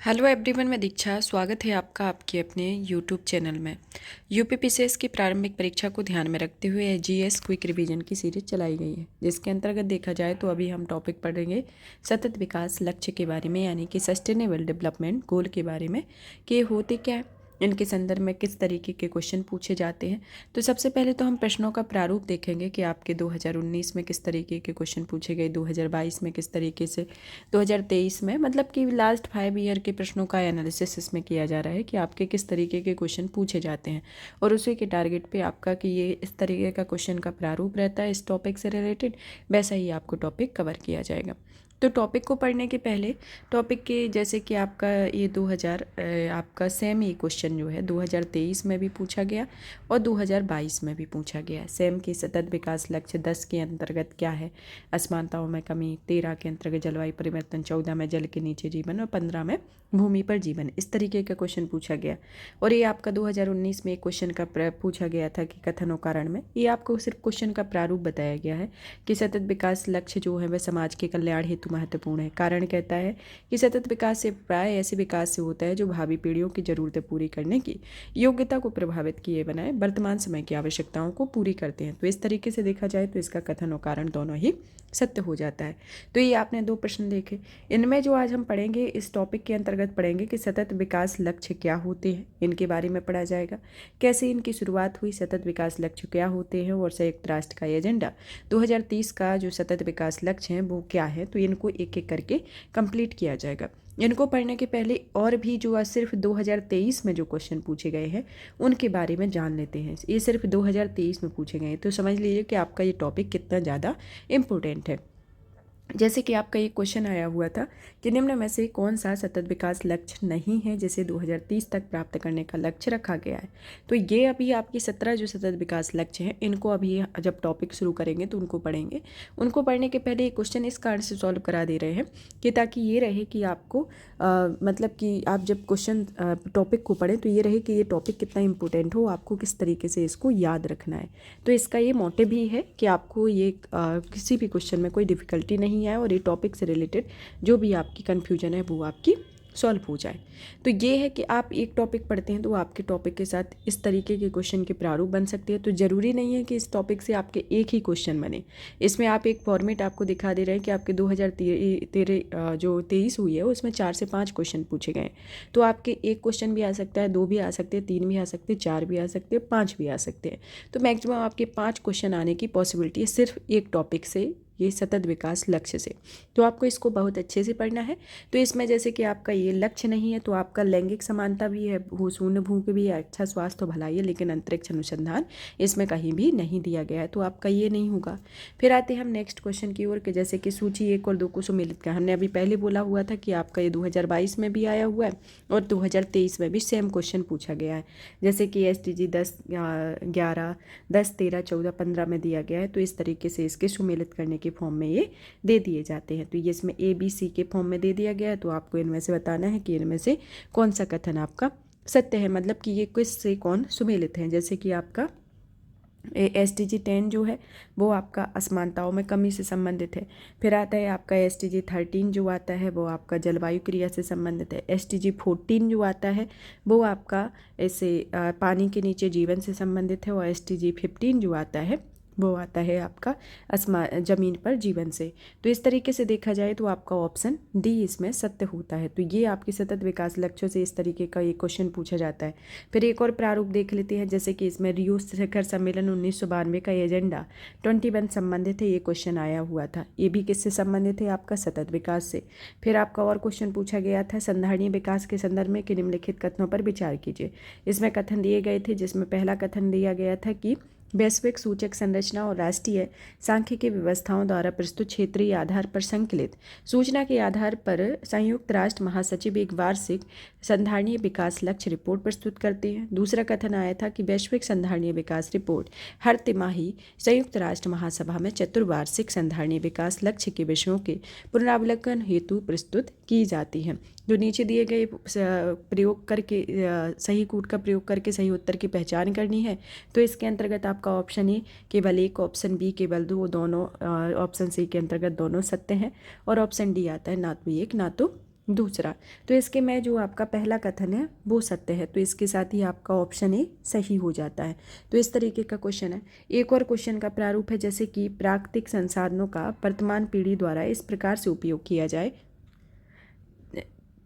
Hello everyone, मैं दीक्षा। स्वागत है आपका आपके अपने यूट्यूब चैनल में। यूपीपीसीएस की प्रारंभिक परीक्षा को ध्यान में रखते हुए जीएस क्विक रिवीजन की सीरीज चलाई गई है, जिसके अंतर्गत देखा जाए तो अभी हम टॉपिक पढ़ेंगे सतत विकास लक्ष्य के बारे में, यानी कि सस्टेनेबल डेवलपमेंट गोल के बारे में कि ये होते क्या है, इनके संदर्भ में किस तरीके के क्वेश्चन पूछे जाते हैं। तो सबसे पहले तो हम प्रश्नों का प्रारूप देखेंगे कि आपके 2019 में किस तरीके के क्वेश्चन पूछे गए, 2022 में किस तरीके से, 2023 में, मतलब कि लास्ट 5 ईयर के प्रश्नों का एनालिसिस इसमें किया जा रहा है कि आपके किस तरीके के क्वेश्चन पूछे जाते हैं और उसी के टारगेट पे आपका कि ये इस तरीके का क्वेश्चन का प्रारूप रहता है इस टॉपिक से रिलेटेड, वैसा ही आपको टॉपिक कवर किया जाएगा। तो टॉपिक को पढ़ने के पहले टॉपिक के जैसे कि आपका ये 2000 आपका सेम ही क्वेश्चन जो है 2023 में भी पूछा गया और 2022 में भी पूछा गया। सेम के सतत विकास लक्ष्य 10 के अंतर्गत क्या है, असमानताओं में कमी, 13 के अंतर्गत जलवायु परिवर्तन, 14 में जल के नीचे जीवन और 15 में भूमि पर जीवन, इस तरीके का क्वेश्चन पूछा गया। और ये आपका 2019 में एक क्वेश्चन का पूछा गया था कि कथन और कारण में, ये आपको सिर्फ क्वेश्चन का प्रारूप बताया गया है कि सतत विकास लक्ष्य जो है वह समाज के कल्याण हेतु महत्वपूर्ण है। कारण कहता है कि सतत विकास से प्राय ऐसे विकास से होता है जो भावी पीढ़ियों की जरूरतें पूरी करने की योग्यता को प्रभावित किए बनाए वर्तमान समय की आवश्यकताओं को पूरी करते हैं। तो इस तरीके से देखा जाए तो इसका कथन और कारण दोनों ही सत्य हो जाता है। तो ये आपने दो प्रश्न देखे। इनमें जो आज हम पढ़ेंगे इस टॉपिक के अंतर्गत पढ़ेंगे कि सतत विकास लक्ष्य क्या होते हैं, इनके बारे में पढ़ा जाएगा, कैसे इनकी शुरुआत हुई, सतत विकास लक्ष्य क्या होते हैं और संयुक्त राष्ट्र का एजेंडा 2030 का जो सतत विकास लक्ष्य है वो क्या है। तो इनको एक एक करके कंप्लीट किया जाएगा। इनको पढ़ने के पहले और भी जो सिर्फ 2023 में जो क्वेश्चन पूछे गए हैं उनके बारे में जान लेते हैं। ये सिर्फ 2023 में पूछे गए हैं, तो समझ लीजिए कि आपका ये टॉपिक कितना ज़्यादा इम्पोर्टेंट है। जैसे कि आपका ये क्वेश्चन आया हुआ था कि निम्न में से कौन सा सतत विकास लक्ष्य नहीं है जिसे 2030 तक प्राप्त करने का लक्ष्य रखा गया है। तो ये अभी आपकी 17 जो सतत विकास लक्ष्य हैं इनको अभी जब टॉपिक शुरू करेंगे तो उनको पढ़ेंगे। उनको पढ़ने के पहले ये क्वेश्चन इस कारण से सॉल्व करा दे रहे हैं कि ताकि ये रहे कि आपको मतलब कि आप जब क्वेश्चन टॉपिक को पढ़ें तो ये रहे कि ये टॉपिक कितना इंपॉर्टेंट हो, आपको किस तरीके से इसको याद रखना है। तो इसका ये मोटिव भी है कि आपको ये किसी भी क्वेश्चन में कोई डिफ़िकल्टी नहीं आए और ये टॉपिक से रिलेटेड जो भी आपकी कन्फ्यूजन है वो आपकी सॉल्व हो जाए। तो ये है कि आप एक टॉपिक पढ़ते हैं तो आपके टॉपिक के साथ इस तरीके के क्वेश्चन के प्रारूप बन सकते हैं। तो ज़रूरी नहीं है कि इस टॉपिक से आपके एक ही क्वेश्चन बने। इसमें आप एक फॉर्मेट आपको दिखा दे रहे हैं कि आपके 2013 जो 23 हुई है उसमें 4 से 5 क्वेश्चन पूछे गए। तो आपके एक क्वेश्चन भी आ सकता है, 2 भी आ सकते हैं, 3 भी आ सकते हैं, 4 भी आ सकते हैं, 5 भी आ सकते हैं। तो मैक्सिमम आपके 5 क्वेश्चन आने की पॉसिबिलिटी है सिर्फ एक टॉपिक से, ये सतत विकास लक्ष्य से। तो आपको इसको बहुत अच्छे से पढ़ना है। तो इसमें जैसे कि आपका ये लक्ष्य नहीं है तो आपका लैंगिक समानता भी है, शून्य भू के भी है, अच्छा स्वास्थ्य भलाई है, लेकिन अंतरिक्ष अनुसंधान इसमें कहीं भी नहीं दिया गया है, तो आपका ये नहीं होगा। फिर आते हैं हम नेक्स्ट क्वेश्चन की ओर कि जैसे कि सूची 1 और 2 को सुमेलित कर, हमने अभी पहले बोला हुआ था कि आपका ये 2022 में भी आया हुआ है और 2023 में भी सेम क्वेश्चन पूछा गया है। जैसे कि SDG 10, 11, 10, 13, 14, 15 में दिया गया है। तो इस तरीके से इसके सुमेलित करने के फॉर्म में ये दे दिए जाते हैं। तो ये इसमें ABC के फॉर्म में दे दिया गया है। तो आपको इनमें से बताना है कि इनमें से कौन सा कथन आपका सत्य है, मतलब कि ये किस से कौन सुमेलित है। जैसे कि आपका SDG 10 जो है वो आपका असमानताओं में कमी से संबंधित है। फिर आता है आपका SDG 13 जो आता है वो आपका जलवायु क्रिया से संबंधित है। SDG 14 जो आता है वो आपका ऐसे पानी के नीचे जीवन से संबंधित है। और SDG 15 जो आता है वो आता है आपका जमीन पर जीवन से। तो इस तरीके से देखा जाए तो आपका ऑप्शन डी इसमें सत्य होता है। तो ये आपके सतत विकास लक्ष्यों से इस तरीके का ये क्वेश्चन पूछा जाता है। फिर एक और प्रारूप देख लेते हैं, जैसे कि इसमें रियो शिखर सम्मेलन 1992 का एजेंडा 21 संबंधित है, ये क्वेश्चन आया हुआ था। ये भी किससे संबंधित है, आपका सतत विकास से। फिर आपका और क्वेश्चन पूछा गया था संधारणीय विकास के संदर्भ में कि निम्नलिखित कथनों पर विचार कीजिए। इसमें कथन दिए गए थे, जिसमें पहला कथन दिया गया था कि वैश्विक सूचक संरचना और राष्ट्रीय सांख्यिकी व्यवस्थाओं द्वारा प्रस्तुत क्षेत्रीय आधार पर संकलित सूचना के आधार पर संयुक्त राष्ट्र महासचिव एक वार्षिक संधारणीय विकास लक्ष्य रिपोर्ट प्रस्तुत करते हैं। दूसरा कथन आया था कि वैश्विक संधारणीय विकास रिपोर्ट हर तिमाही संयुक्त राष्ट्र महासभा में चतुर्वार्षिक संधारणीय विकास लक्ष्य के विषयों के पुनरावलोकन हेतु प्रस्तुत की जाती है। जो नीचे दिए गए प्रयोग करके सही कूट का प्रयोग करके सही उत्तर की पहचान करनी है। तो इसके अंतर्गत आपका ऑप्शन ए केवल एक, ऑप्शन बी केवल दो, दोनों ऑप्शन सी के अंतर्गत दोनों सत्य हैं और ऑप्शन डी आता है ना तो एक ना तो दूसरा। तो इसके में जो आपका पहला कथन है वो सत्य है, तो इसके साथ ही आपका ऑप्शन ए सही हो जाता है। तो इस तरीके का क्वेश्चन है। एक और क्वेश्चन का प्रारूप है, जैसे कि प्राकृतिक संसाधनों का वर्तमान पीढ़ी द्वारा इस प्रकार से उपयोग किया जाए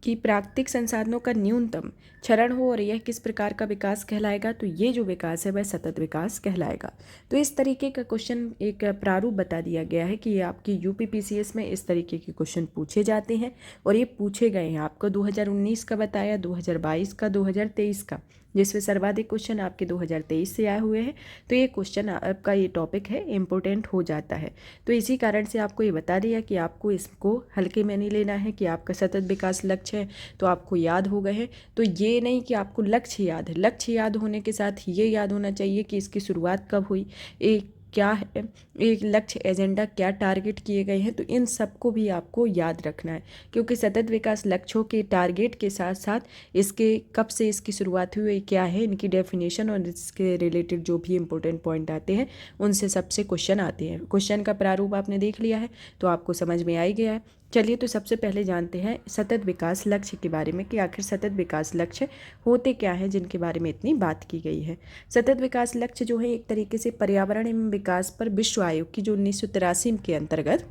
कि प्राकृतिक संसाधनों का न्यूनतम क्षरण हो और यह किस प्रकार का विकास कहलाएगा। तो ये जो विकास है वह सतत विकास कहलाएगा। तो इस तरीके का क्वेश्चन एक प्रारूप बता दिया गया है कि ये आपकी यूपीपीसीएस में इस तरीके के क्वेश्चन पूछे जाते हैं और ये पूछे गए हैं। आपको 2019 का बताया, 2022 का, 2023 का, जिसमें सर्वाधिक क्वेश्चन आपके 2023 से आए हुए हैं। तो ये क्वेश्चन आपका ये टॉपिक है इम्पोर्टेंट हो जाता है। तो इसी कारण से आपको ये बता दिया कि आपको इसको हल्के में नहीं लेना है कि आपका सतत विकास लक्ष्य है तो आपको याद हो गए हैं। तो ये नहीं कि आपको लक्ष्य याद है, लक्ष्य याद होने के साथ ये याद होना चाहिए कि इसकी शुरुआत कब हुई, एक क्या है, एक लक्ष्य एजेंडा क्या टारगेट किए गए हैं। तो इन सबको भी आपको याद रखना है, क्योंकि सतत विकास लक्ष्यों के टारगेट के साथ साथ इसके कब से इसकी शुरुआत हुई, क्या है, इनकी डेफिनेशन और इसके रिलेटेड जो भी इंपॉर्टेंट पॉइंट आते हैं उनसे सबसे क्वेश्चन आते हैं। क्वेश्चन का प्रारूप आपने देख लिया है तो आपको समझ में आ ही गया है। चलिए तो सबसे पहले जानते हैं सतत विकास लक्ष्य के बारे में कि आखिर सतत विकास लक्ष्य होते क्या हैं जिनके बारे में इतनी बात की गई है। सतत विकास लक्ष्य जो है एक तरीके से पर्यावरण एवं विकास पर विश्व आयोग की जो 1983 के अंतर्गत,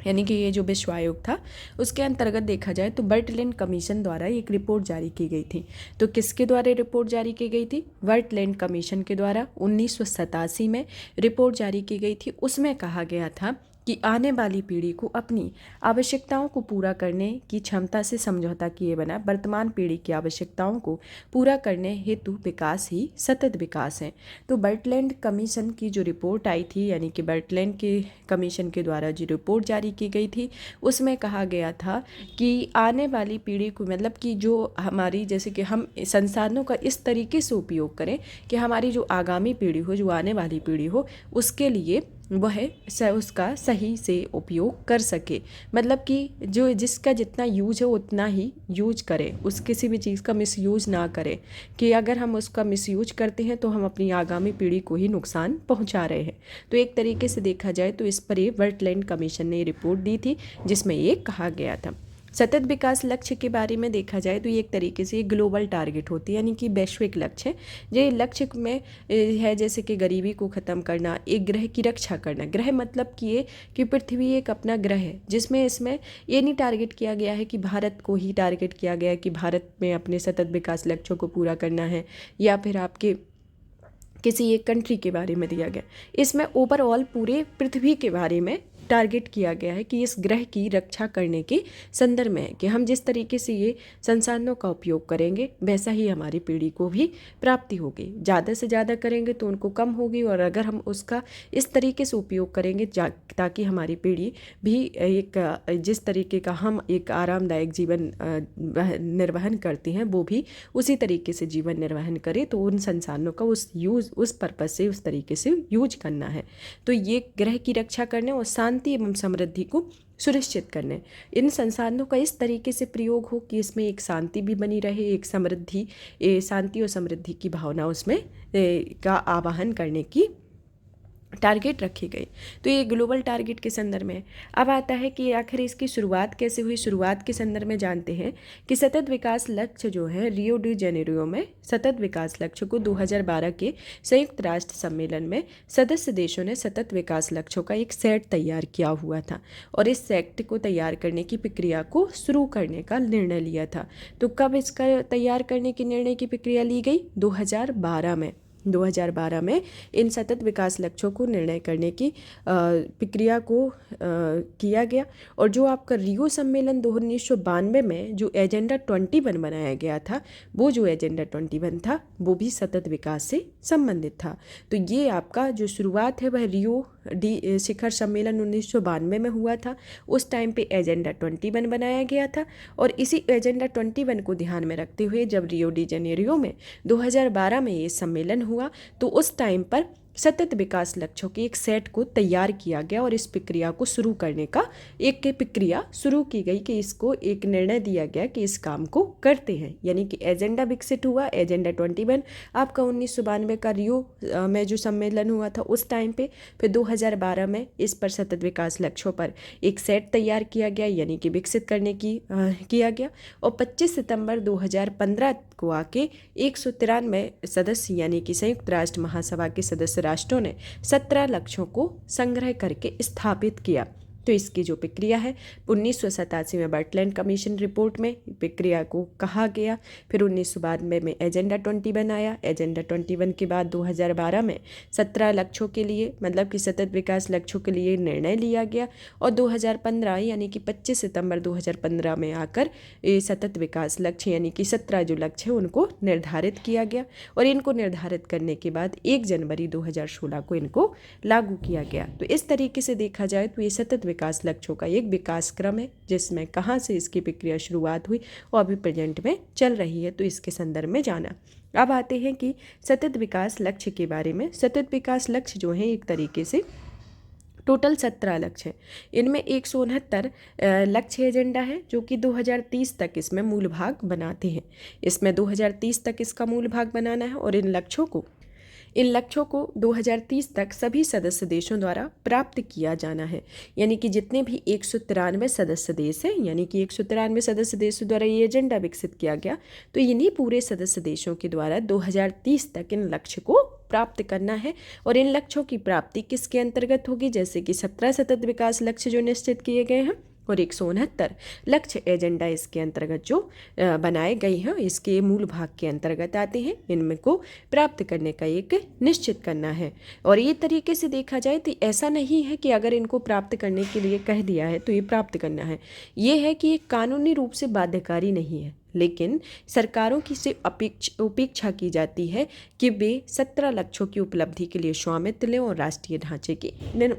यानी कि ये जो विश्व आयोग था उसके अंतर्गत देखा जाए तो बर्टलैंड कमीशन द्वारा एक रिपोर्ट जारी की गई थी। तो किसके द्वारा रिपोर्ट जारी की गई थी? बर्टलैंड कमीशन के द्वारा 1987 में रिपोर्ट जारी की गई थी। उसमें कहा गया था कि आने वाली पीढ़ी को अपनी आवश्यकताओं को पूरा करने की क्षमता से समझौता किए बिना वर्तमान पीढ़ी की आवश्यकताओं को पूरा करने हेतु विकास ही सतत विकास है। तो बर्टलैंड कमीशन की जो रिपोर्ट आई थी, यानी कि बर्टलैंड के कमीशन के द्वारा जो रिपोर्ट जारी की गई थी, उसमें कहा गया था कि आने वाली पीढ़ी को, मतलब कि जो हमारी, जैसे कि हम संसाधनों का इस तरीके से उपयोग करें कि हमारी जो आगामी पीढ़ी हो, जो आने वाली पीढ़ी हो, उसके लिए वह उसका सही से उपयोग कर सके। मतलब कि जो जिसका जितना यूज है उतना ही यूज करे, उस किसी भी चीज़ का मिसयूज ना करे, कि अगर हम उसका मिसयूज करते हैं तो हम अपनी आगामी पीढ़ी को ही नुकसान पहुंचा रहे हैं। तो एक तरीके से देखा जाए तो इस पर ये बर्टलैंड कमीशन ने रिपोर्ट दी थी जिसमें ये कहा गया था। सतत विकास लक्ष्य के बारे में देखा जाए तो ये एक तरीके से ग्लोबल टारगेट होती है, यानी कि वैश्विक लक्ष्य है। ये लक्ष्य में है जैसे कि गरीबी को ख़त्म करना, एक ग्रह की रक्षा करना। ग्रह मतलब कि ये कि पृथ्वी एक अपना ग्रह है, जिसमें इसमें ये नहीं टारगेट किया गया है कि भारत को ही टारगेट किया गया है कि भारत में अपने सतत विकास लक्ष्यों को पूरा करना है, या फिर आपके किसी एक कंट्री के बारे में दिया गया। इसमें ओवरऑल पूरे पृथ्वी के बारे में टारगेट किया गया है कि इस ग्रह की रक्षा करने के संदर्भ में है कि हम जिस तरीके से ये संसाधनों का उपयोग करेंगे वैसा ही हमारी पीढ़ी को भी प्राप्ति होगी। ज़्यादा से ज़्यादा करेंगे तो उनको कम होगी, और अगर हम उसका इस तरीके से उपयोग करेंगे ताकि हमारी पीढ़ी भी एक जिस तरीके का हम एक आरामदायक जीवन निर्वहन करते हैं वो भी उसी तरीके से जीवन निर्वहन करे, तो उन संसाधनों का उस पर्पज़ से उस तरीके से यूज करना है। तो ये ग्रह की रक्षा करने और शांति एवं समृद्धि को सुनिश्चित करने, इन संसाधनों का इस तरीके से प्रयोग हो कि इसमें एक शांति भी बनी रहे, एक समृद्धि, शांति और समृद्धि की भावना उसमें का आवाहन करने की टारगेट रखे गए। तो ये ग्लोबल टारगेट के संदर्भ में। अब आता है कि आखिर इसकी शुरुआत कैसे हुई। शुरुआत के संदर्भ में जानते हैं कि सतत विकास लक्ष्य जो है रियो डी जेनेरियो में सतत विकास लक्ष्य को 2012 के संयुक्त राष्ट्र सम्मेलन में सदस्य देशों ने सतत विकास लक्ष्यों का एक सेट तैयार किया हुआ था, और इस सेट को तैयार करने की प्रक्रिया को शुरू करने का निर्णय लिया था। तो कब इसका तैयार करने की निर्णय की प्रक्रिया ली गई? 2012 में। 2012 में इन सतत विकास लक्ष्यों को निर्णय करने की प्रक्रिया को किया गया। और जो आपका रियो सम्मेलन 1992 में जो एजेंडा 21 बनाया गया था, वो जो एजेंडा 21 था वो भी सतत विकास से संबंधित था। तो ये आपका जो शुरुआत है वह रियो डी शिखर सम्मेलन 1992 में हुआ था। उस टाइम पे एजेंडा 21 बनाया गया था, और इसी एजेंडा 21 को ध्यान में रखते हुए जब रियो डी जेनेरियो में 2012 में ये सम्मेलन हुआ तो उस टाइम पर सतत विकास लक्ष्यों के एक सेट को तैयार किया गया और इस प्रक्रिया को शुरू करने का एक प्रक्रिया शुरू की गई कि इसको एक निर्णय दिया गया कि इस काम को करते हैं, यानी कि एजेंडा विकसित हुआ। एजेंडा 21 आपका 1992 का रियो में जो सम्मेलन हुआ था उस टाइम पे। फिर 2012 में इस पर सतत विकास लक्ष्यों पर एक सेट तैयार किया गया, यानी कि विकसित करने की किया गया। और 25 सितंबर 2015 को आके 193 सदस्य यानी कि संयुक्त राष्ट्र महासभा के सदस्य राष्ट्रों ने 17 लक्ष्यों को संग्रह करके स्थापित किया। तो इसकी जो प्रक्रिया है 1987 में बर्टलैंड कमीशन रिपोर्ट में प्रक्रिया को कहा गया। फिर 1992 में एजेंडा 21 आया। एजेंडा 21 के बाद 2012 में 17 लक्ष्यों के लिए मतलब कि सतत विकास लक्ष्यों के लिए निर्णय लिया गया। और 2015 यानी कि 25 सितंबर 2015 में आकर ये सतत विकास लक्ष्य यानी कि 17 जो लक्ष्य हैं उनको निर्धारित किया गया। और इनको निर्धारित करने के बाद 1 जनवरी 2016 को इनको लागू किया गया। तो इस तरीके से देखा जाए तो ये सतत विकास लक्ष्यों का एक विकास क्रम है जिसमें कहाँ से इसकी प्रक्रिया शुरुआत हुई और अभी प्रेजेंट में चल रही है, तो इसके संदर्भ में जाना। अब आते हैं कि सतत विकास लक्ष्य के बारे में। सतत विकास लक्ष्य जो है एक तरीके से टोटल 17 लक्ष्य है। इनमें 169 लक्ष्य एजेंडा है जो कि 2030 तक इसमें मूल भाग बनाते हैं। इसमें 2030 तक इसका मूल भाग बनाना है और इन लक्ष्यों को 2030 तक सभी सदस्य देशों द्वारा प्राप्त किया जाना है। यानी कि जितने भी 193 सदस्य देश हैं, यानी कि 193 सदस्य देशों द्वारा ये एजेंडा विकसित किया गया, तो इन्हीं पूरे सदस्य देशों के द्वारा 2030 तक इन लक्ष्य को प्राप्त करना है। और इन लक्ष्यों की प्राप्ति किसके अंतर्गत होगी, जैसे कि 17 सतत विकास लक्ष्य जो निश्चित किए गए हैं और 169 लक्ष्य एजेंडा इसके अंतर्गत जो बनाए गए हैं इसके मूल भाग के अंतर्गत आते हैं। इनमें को प्राप्त करने का एक निश्चित करना है। और ये तरीके से देखा जाए तो ऐसा नहीं है कि अगर इनको प्राप्त करने के लिए कह दिया है तो ये प्राप्त करना है। ये है कि ये कानूनी रूप से बाध्यकारी नहीं है, लेकिन सरकारों की से उपेक्षा की जाती है कि वे 17 लक्ष्यों की उपलब्धि के लिए स्वामित्व लें और राष्ट्रीय ढांचे की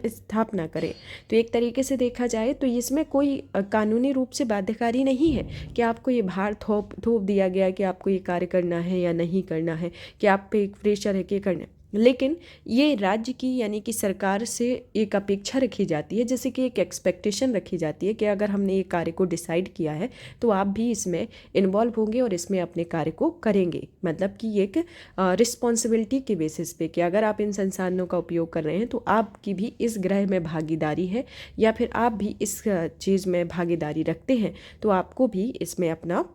स्थापना करें। तो एक तरीके से देखा जाए तो इसमें कोई कानूनी रूप से बाध्यकारी नहीं है कि आपको ये भार थोप दिया गया कि आपको ये कार्य करना है या नहीं करना है, कि आप पे एक प्रेशर है कि करना है। लेकिन ये राज्य की यानी कि सरकार से एक अपेक्षा रखी जाती है, जैसे कि एक एक्सपेक्टेशन रखी जाती है कि अगर हमने ये कार्य को डिसाइड किया है तो आप भी इसमें इन्वॉल्व होंगे और इसमें अपने कार्य को करेंगे। मतलब कि एक रिस्पॉन्सिबिलिटी के बेसिस पे कि अगर आप इन संसाधनों का उपयोग कर रहे हैं तो आपकी भी इस ग्रह में भागीदारी है या फिर आप भी इस चीज़ में भागीदारी रखते हैं, तो आपको भी इसमें अपना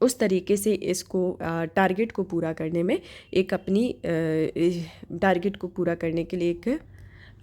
उस तरीके से इसको टारगेट को पूरा करने में एक अपनी टारगेट को पूरा करने के लिए एक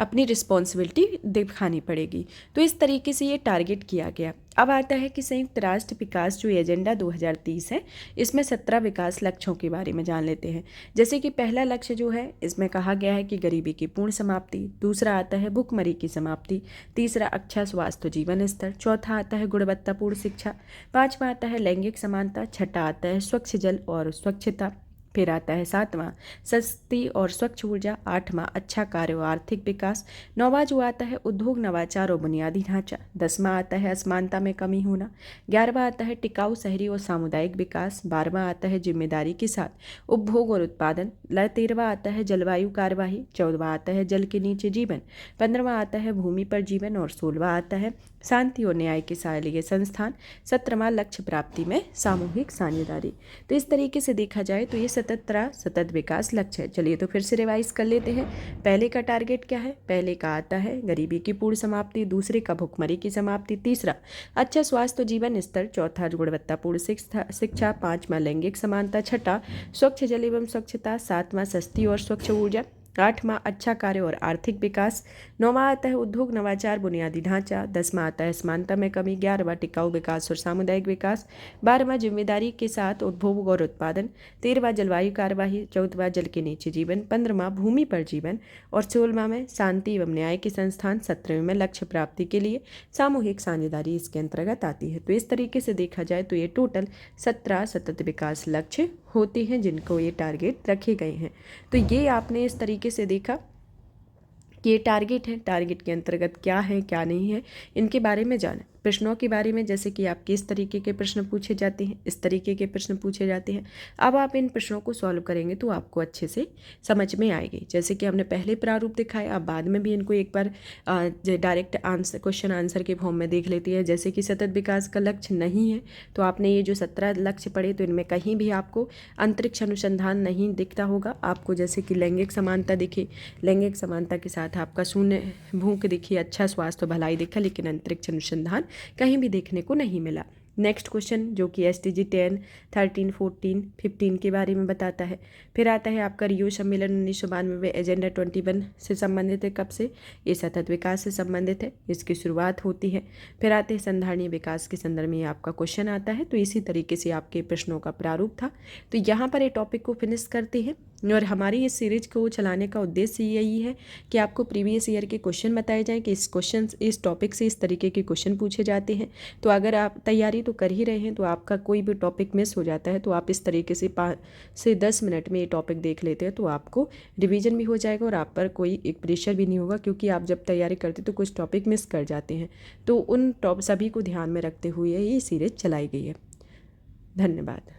अपनी रिस्पॉन्सिबिलिटी दिखानी पड़ेगी। तो इस तरीके से ये टारगेट किया गया। अब आता है कि संयुक्त राष्ट्र विकास जो एजेंडा 2030 है इसमें 17 विकास लक्ष्यों के बारे में जान लेते हैं। जैसे कि पहला लक्ष्य जो है इसमें कहा गया है कि गरीबी की पूर्ण समाप्ति, दूसरा आता है भुखमरी की समाप्ति, तीसरा अच्छा स्वास्थ्य जीवन स्तर, चौथा आता है गुणवत्तापूर्ण शिक्षा, पाँचवा आता है लैंगिक समानता, छठा आता है स्वच्छ जल और स्वच्छता, फिर आता है सातवां सस्ती और स्वच्छ ऊर्जा, आठवां अच्छा कार्य और आर्थिक विकास, नौवां जो आता है उद्योग नवाचार और बुनियादी ढांचा, 10वां आता है असमानता में कमी होना, 11वां आता है टिकाऊ शहरी और सामुदायिक विकास, 12वां आता है जिम्मेदारी के साथ उपभोग और उत्पादन, 13वां आता है जलवायु कार्यवाही, 14वां आता है जल के नीचे जीवन, 15वां आता है भूमि पर जीवन और 16वां आता है शांति और न्याय के सहायक संस्थान, 17वां लक्ष्य प्राप्ति में सामूहिक साझेदारी। तो इस तरीके से देखा जाए तो ये 17 सतत विकास लक्ष्य है। चलिए तो फिर से रिवाइज कर लेते हैं। पहले का टारगेट क्या है? पहले का आता है गरीबी की पूर्ण समाप्ति, दूसरे का भुखमरी की समाप्ति, तीसरा अच्छा स्वास्थ्य जीवन स्तर, चौथा गुणवत्तापूर्ण शिक्षा, पाँचवां लैंगिक समानता, छठा स्वच्छ जल एवं स्वच्छता, सातवां सस्ती और स्वच्छ ऊर्जा, आठवां अच्छा कार्य और आर्थिक विकास, नौवां आता है उद्योग नवाचार बुनियादी ढांचा, 10वां आता है समानता में कमी, 11वां टिकाऊ विकास और सामुदायिक विकास, 12वां जिम्मेदारी के साथ उपभोग और उत्पादन, 13वां जलवायु कार्यवाही, 14वां जल के नीचे जीवन, 15वां भूमि पर जीवन और 16वां में शांति एवं न्याय के संस्थान, 17वें में लक्ष्य प्राप्ति के लिए सामूहिक साझेदारी इसके अंतर्गत आती है। तो इस तरीके से देखा जाए तो ये टोटल 17 सतत विकास लक्ष्य होते हैं जिनको ये टारगेट रखे गए हैं। तो ये आपने इस तरीके से देखा कि ये टारगेट है, टारगेट के अंतर्गत क्या है क्या नहीं है इनके बारे में जाना। प्रश्नों के बारे में, जैसे कि आप किस तरीके के प्रश्न पूछे जाते हैं, इस तरीके के प्रश्न पूछे जाते हैं। अब आप इन प्रश्नों को सॉल्व करेंगे तो आपको अच्छे से समझ में आएगी। जैसे कि हमने पहले प्रारूप दिखाया, आप बाद में भी इनको एक बार डायरेक्ट आंसर, क्वेश्चन आंसर के फॉर्म में देख लेती है। जैसे कि सतत विकास का लक्ष्य नहीं है, तो आपने ये जो 17 लक्ष्य पढ़े, तो इनमें कहीं भी आपको अंतरिक्ष अनुसंधान नहीं दिखता होगा। आपको जैसे कि लैंगिक समानता दिखे, लैंगिक समानता के साथ आपका शून्य भूख दिखी, अच्छा स्वास्थ्य भलाई दिखा, लेकिन अंतरिक्ष अनुसंधान कहीं भी देखने को नहीं मिला। नेक्स्ट क्वेश्चन जो कि SDG 10, 13, 14, 15 के बारे में बताता है। फिर आता है आपका रियो सम्मेलन 1992 एजेंडा 21 से संबंधित है। कब से? ये सतत विकास से संबंधित है, इसकी शुरुआत होती है। फिर आते हैं संधारणीय विकास के संदर्भ में आपका क्वेश्चन आता है। तो इसी तरीके से आपके प्रश्नों का प्रारूप था। तो यहाँ पर ये टॉपिक को फिनिश करते हैं, और हमारी इस सीरीज को चलाने का उद्देश्य यही है कि आपको प्रीवियस ईयर के क्वेश्चन बताए जाएं कि इस टॉपिक से इस तरीके के क्वेश्चन पूछे जाते हैं। तो अगर आप तैयारी तो कर ही रहे हैं, तो आपका कोई भी टॉपिक मिस हो जाता है, तो आप इस तरीके से 5 से 10 मिनट में ये टॉपिक देख लेते हैं, तो आपको रिवीजन भी हो जाएगा और आप पर कोई एक प्रेशर भी नहीं होगा, क्योंकि आप जब तैयारी करते तो कुछ टॉपिक मिस कर जाते हैं। तो उन सभी को ध्यान में रखते हुए ये सीरीज चलाई गई है। धन्यवाद।